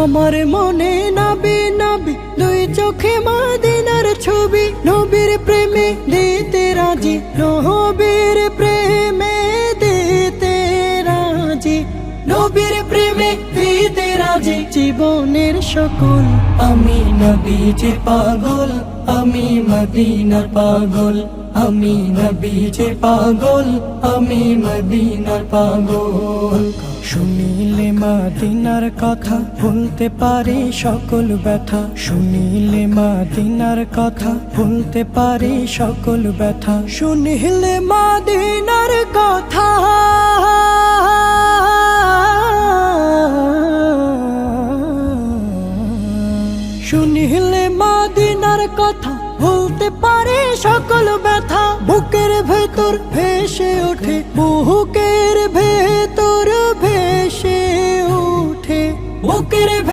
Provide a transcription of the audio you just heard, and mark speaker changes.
Speaker 1: আমার মনে নবী নবী দুই চোখে মদিনার ছবি, নবীর প্রেমে দিতে রাজি, নবীর প্রেমে দিতে রাজি, নবীর প্রেমে দিতে রাজি। জীবনের সকল আমি নবীজির পাগল, আমি মদিনার পাগল, আমি নবীজির পাগল, আমি মদিনার পাগল। শুনিলে মদিনার কথা ভুলতে পারি সকল ব্যথা, শুনিলে মদিনার কথা ভুলতে পারি সকল ব্যথা, শুনিলে মদিনার কথা শুনিলে মদিনার কথা ভুলতে পারে সকল ব্যথা। বুকের ভেতর ভেসে ওঠে, বুকের ভেতর ভেসে ওঠে, বুকের